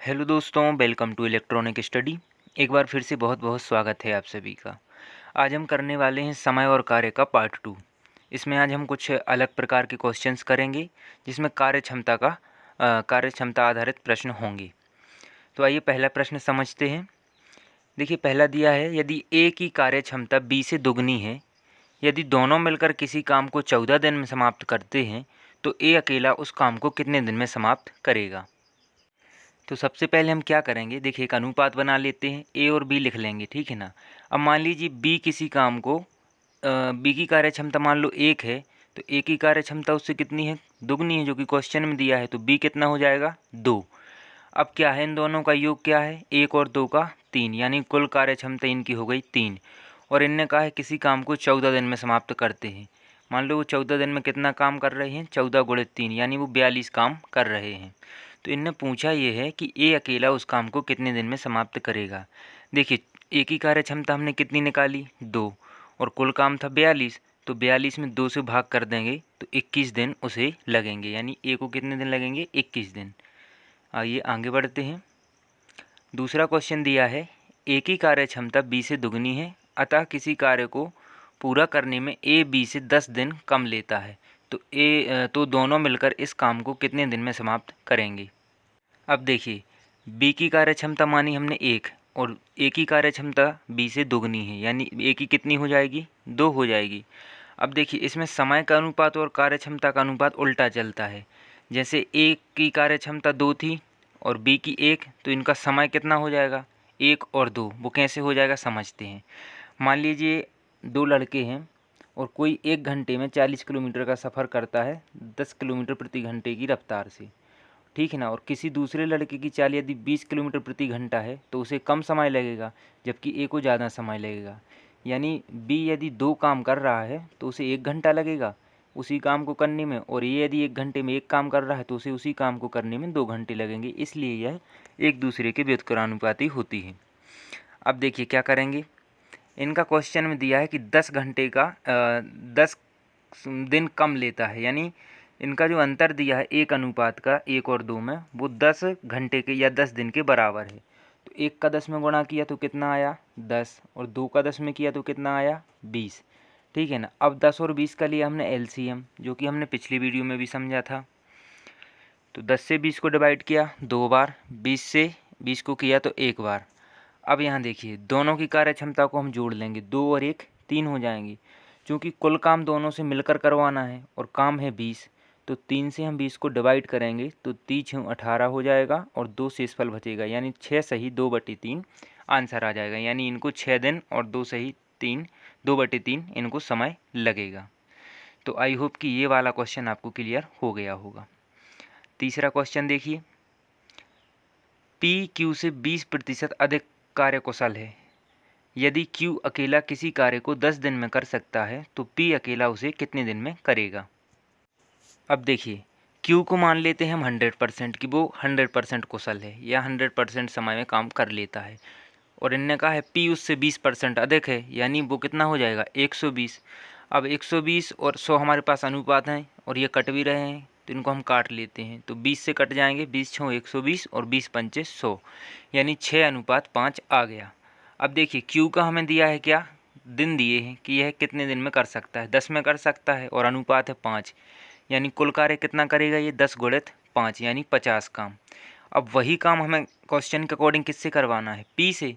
Hello दोस्तों, welcome to electronic study. एक बार फिर से बहुत बहुत स्वागत है आप सभी का। आज हम करने वाले हैं समय और कार्य का पार्ट 2। इसमें आज हम कुछ अलग प्रकार के क्वेश्चंस करेंगे जिसमें कार्य क्षमता आधारित प्रश्न होंगे। तो आइए पहला प्रश्न समझते हैं। देखिए, पहला दिया है, यदि ए की कार्य क्षमता बी से दुगनी है, यदि दोनों मिलकर किसी काम को 14 दिन में समाप्त करते हैं, तो ए अकेला उस काम को कितने दिन में समाप्त करेगा। तो सबसे पहले हम क्या करेंगे, देखिए एक अनुपात बना लेते हैं, ए और बी लिख लेंगे, ठीक है ना। अब मान लीजिए बी किसी काम को बी की कार्य क्षमता मान लो 1 है, तो ए की कार्य क्षमता उससे कितनी है, दुगनी है, जो कि क्वेश्चन में दिया है। तो बी कितना हो जाएगा, 2। अब क्या है, इन दोनों का योग क्या है, 1 और 2 का 3, यानी कुल कार्य क्षमता इनकी हो गई 3। और इनने कहा है किसी काम को 14 दिन में समाप्त करते हैं। मान लो वो 14 दिन में कितना काम कर रहे हैं, 14 गुणित 3, यानी वो 42 काम कर रहे हैं। तो इनने पूछा ये है कि ए अकेला उस काम को कितने दिन में समाप्त करेगा। देखिए, ए की कार्य क्षमता हमने कितनी निकाली, 2, और कुल काम था 42। तो 42 में 2 से भाग कर देंगे तो 21 दिन उसे लगेंगे, यानी ए को कितने दिन लगेंगे, 21 दिन। आइए आगे बढ़ते हैं। दूसरा क्वेश्चन दिया है, ए की कार्य क्षमता बी से दुगनी है, अतः किसी कार्य को पूरा करने में ए बी से 10 दिन कम लेता है। तो दोनों मिलकर इस काम को कितने दिन में समाप्त करेंगे। अब देखिए, बी की कार्य क्षमता मानी हमने 1, और ए की कार्य क्षमता बी से दुगनी है, यानी ए की कितनी हो जाएगी, 2 हो जाएगी। अब देखिए, इसमें समय का अनुपात और कार्य क्षमता का अनुपात उल्टा चलता है। जैसे ए की कार्य क्षमता 2 थी और बी की 1, तो इनका समय कितना हो जाएगा, 1 और 2। वो कैसे हो जाएगा समझते हैं। मान लीजिए 2 लड़के हैं और कोई 1 घंटे में 40 किलोमीटर का सफ़र करता है 10 किलोमीटर प्रति घंटे की रफ्तार से, ठीक है ना। और किसी दूसरे लड़के की चाल यदि 20 किलोमीटर प्रति घंटा है तो उसे कम समय लगेगा, जबकि ए को ज़्यादा समय लगेगा। यानी बी यदि 2 काम कर रहा है तो उसे 1 घंटा लगेगा उसी काम को करने में, और ये यदि 1 घंटे में 1 काम कर रहा है तो उसे उसी काम को करने में 2 घंटे लगेंगे। इसलिए यह एक दूसरे के व्युत्क्रमानुपाती होती है। अब देखिए क्या करेंगे, इनका क्वेश्चन में दिया है कि 10 घंटे का 10 दिन कम लेता है, यानी इनका जो अंतर दिया है एक अनुपात का 1 और 2 में, वो 10 घंटे के या 10 दिन के बराबर है। तो 1 का 10 में गुणा किया तो कितना आया, 10, और 2 का 10 में किया तो कितना आया, 20, ठीक है ना। अब 10 और 20 का लिया हमने एलसीएम, जो कि हमने पिछली वीडियो में भी समझा था। तो 10 से 20 को डिवाइड किया 2 बार, 20 से 20 को किया तो 1 बार। अब यहाँ देखिए, दोनों की कार्य क्षमता को हम जोड़ लेंगे, 2 और 1 3 हो जाएंगी। चूँकि कुल काम दोनों से मिलकर करवाना है और काम है 20, तो 3 से हम 20 को डिवाइड करेंगे तो 3×6 18 हो जाएगा और 2 शेषफल बचेगा, यानी 6 सही 2/3 आंसर आ जाएगा। यानी इनको 6 दिन और 2 सही 3 2/3 इनको समय लगेगा। तो आई होप कि ये वाला क्वेश्चन आपको क्लियर हो गया होगा। तीसरा क्वेश्चन देखिए, पी क्यू से 20% अधिक कार्यकुशल है। यदि Q अकेला किसी कार्य को 10 दिन में कर सकता है तो P अकेला उसे कितने दिन में करेगा। अब देखिए, Q को मान लेते हैं हम 100% कि वो 100% कुशल है या 100% समय में काम कर लेता है, और इनने कहा है P उससे 20% अधिक है, यानी वो कितना हो जाएगा, 120। अब 120 और 100 हमारे पास अनुपात हैं और ये कट भी रहे हैं, तो इनको हम काट लेते हैं। तो 20 से कट जाएंगे, 20×6 120 और 20×5 100, यानी 6:5 आ गया। अब देखिए, क्यू का हमें दिया है क्या, दिन दिए हैं कि यह कितने दिन में कर सकता है, 10 में कर सकता है, और अनुपात है 5, यानी कुल कार्य कितना करेगा ये, 10 गुणित 5 यानी 50 काम। अब वही काम हमें क्वेश्चन के अकॉर्डिंग किससे करवाना है, पी से।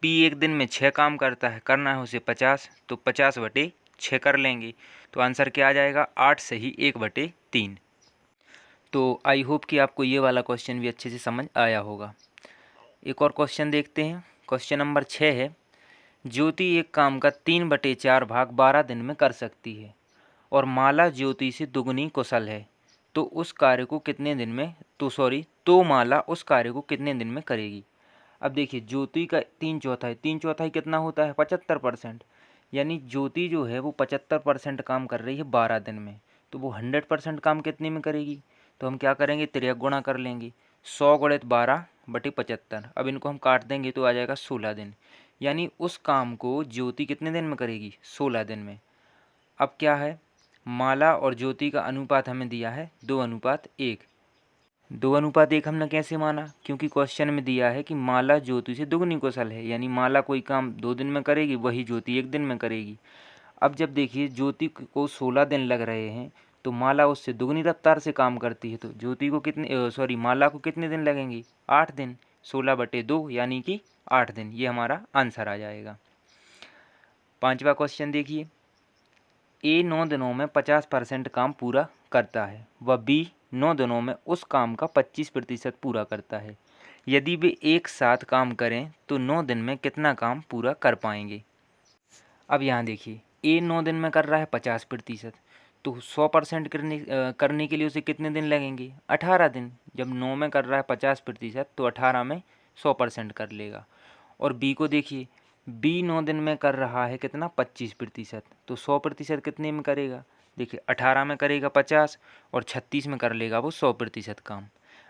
पी एक दिन में 6 काम करता है, करना है उसे 50, तो 50/6 कर लेंगे। तो आंसर क्या आ जाएगा, 8 सही 1/3। तो आई होप कि आपको ये वाला क्वेश्चन भी अच्छे से समझ आया होगा। एक और क्वेश्चन देखते हैं। क्वेश्चन नंबर 6 है, ज्योति एक काम का 3/4 भाग 12 दिन में कर सकती है और माला ज्योति से दुगनी कुशल है, तो उस कार्य को कितने दिन में तो माला उस कार्य को कितने दिन में करेगी। अब देखिए, ज्योति का 3/4, 3/4 कितना होता है, 75%, यानी ज्योति जो है वो 75% काम कर रही है 12 दिन में, तो वो 100% काम कितने में करेगी। तो हम क्या करेंगे, तिर्यक गुणा कर लेंगे, 100 गुणित 12/75। अब इनको हम काट देंगे तो आ जाएगा 16 दिन, यानी उस काम को ज्योति कितने दिन में करेगी, 16 दिन में। अब क्या है, माला और ज्योति का अनुपात हमें दिया है 2:1, 2:1 हमने कैसे माना, क्योंकि क्वेश्चन में दिया है कि माला ज्योति से दुगनी कुशल है, यानी माला कोई काम 2 दिन में करेगी, वही ज्योति 1 दिन में करेगी। अब जब देखिए ज्योति को 16 दिन लग रहे हैं, तो माला उससे दुगनी रफ्तार से काम करती है, तो ज्योति को कितने माला को कितने दिन लगेंगे, 8 दिन। 16/2 यानी कि 8 दिन, ये हमारा आंसर आ जाएगा। 5वां क्वेश्चन देखिए, ए 9 दिनों में 50% काम पूरा करता है व बी 9 दिनों में उस काम का 25% पूरा करता है। यदि वे एक साथ काम करें तो 9 दिन में कितना काम पूरा कर पाएंगे। अब यहाँ देखिए, ए 9 दिन में कर रहा है 50%, तो 100% करने के लिए उसे कितने दिन लगेंगे, 18 दिन। जब 9 में कर रहा है 50%, तो 18 में 100% कर लेगा। और बी को देखिए, बी 9 दिन में कर रहा है कितना, 25%, तो 100% कितने में करेगा, देखिए 18 में करेगा 50 और 36 में कर लेगा वो 100% काम।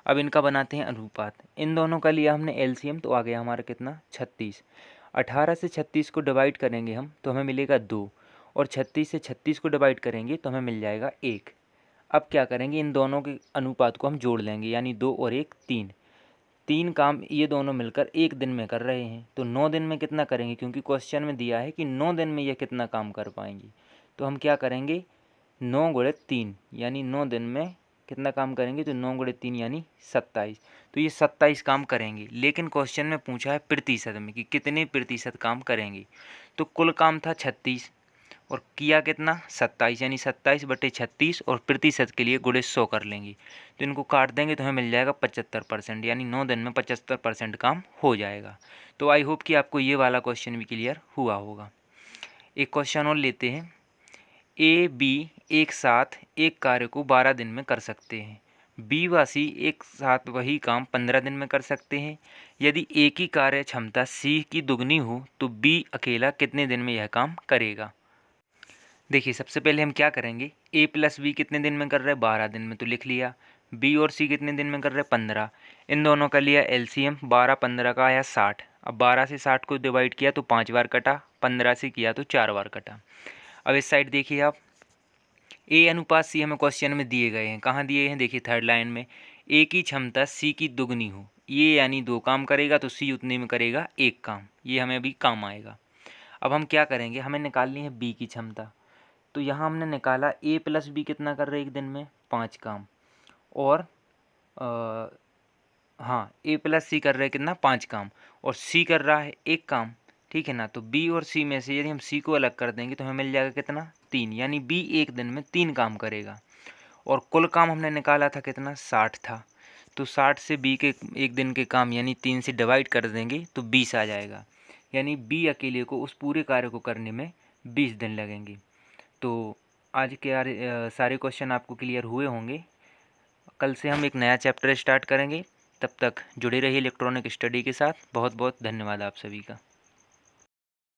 अब इनका बनाते हैं अनुपात। इन दोनों का लिया हमने एलसीएम, तो आ गया हमारा कितना, 36। 18 से 36 को डिवाइड करेंगे हम तो हमें मिलेगा 2, और 36 से 36 को डिवाइड करेंगे तो हमें मिल जाएगा 1। अब क्या करेंगे, इन दोनों के अनुपात को हम जोड़ लेंगे, यानी 2 और 1 3। 3 काम ये दोनों मिलकर 1 दिन में कर रहे हैं, तो 9 दिन में कितना करेंगे, क्योंकि क्वेश्चन में दिया है कि 9 दिन में ये कितना काम कर पाएंगे। तो हम क्या करेंगे, 9 गुणे 3 यानी 9 दिन में कितना काम करेंगे, तो 9 गुणे 3 यानी 27। तो ये 27 काम करेंगे, लेकिन क्वेश्चन में पूछा है प्रतिशत में कि कितने प्रतिशत काम करेंगे। तो कुल काम था 36 और किया कितना, 27, यानी 27/36, और प्रतिशत के लिए गुणे 100 कर लेंगे। तो इनको काट देंगे तो हमें मिल जाएगा 75%, यानी 9 दिन में 75% काम हो जाएगा। तो आई होप कि आपको ये वाला क्वेश्चन भी क्लियर हुआ होगा। एक क्वेश्चन और लेते हैं। ए बी एक साथ एक कार्य को 12 दिन में कर सकते हैं, बी व सी एक साथ वही काम 15 दिन में कर सकते हैं। यदि ए की कार्य क्षमता सी की दुगनी हो तो बी अकेला कितने दिन में यह काम करेगा। देखिए, सबसे पहले हम क्या करेंगे, ए प्लस बी कितने दिन में कर रहे हैं, 12 दिन में, तो लिख लिया। बी और सी कितने दिन में कर रहे हैं, 15। इन दोनों का लिया एलसीएम, 12 15 का आया 60। अब 12 से 60 को डिवाइड किया तो 5 बार कटा, 15 से किया तो 4 बार कटा। अब इस साइड देखिए आप, ए अनुपात सी हमें क्वेश्चन में दिए गए हैं, कहाँ दिए हैं, देखिए थर्ड लाइन में। ए की क्षमता सी की दुगनी हो, ये यानी 2 काम करेगा तो सी उतने में करेगा 1 काम, ये हमें अभी काम आएगा। अब हम क्या करेंगे, हमें निकालनी है बी की क्षमता। तो यहाँ हमने निकाला ए प्लस बी कितना कर रहे हैं एक दिन में, 5 काम। और हाँ, ए प्लस सी कर रहे हैं कितना, 5 काम, और सी कर रहा है 1 काम, ठीक है ना। तो बी और सी में से यदि हम सी को अलग कर देंगे तो हमें मिल जाएगा कितना, 3, यानी बी एक दिन में 3 काम करेगा। और कुल काम हमने निकाला था कितना, 60 था। तो 60 से बी के एक दिन के काम यानी 3 से डिवाइड कर देंगे तो 20 आ जाएगा, यानी बी अकेले को उस पूरे कार्य को करने में 20 दिन लगेंगे। तो आज के सारे क्वेश्चन आपको क्लियर हुए होंगे। कल से हम एक नया चैप्टर स्टार्ट करेंगे, तब तक जुड़े रहिए इलेक्ट्रॉनिक स्टडी के साथ। बहुत बहुत धन्यवाद आप सभी का।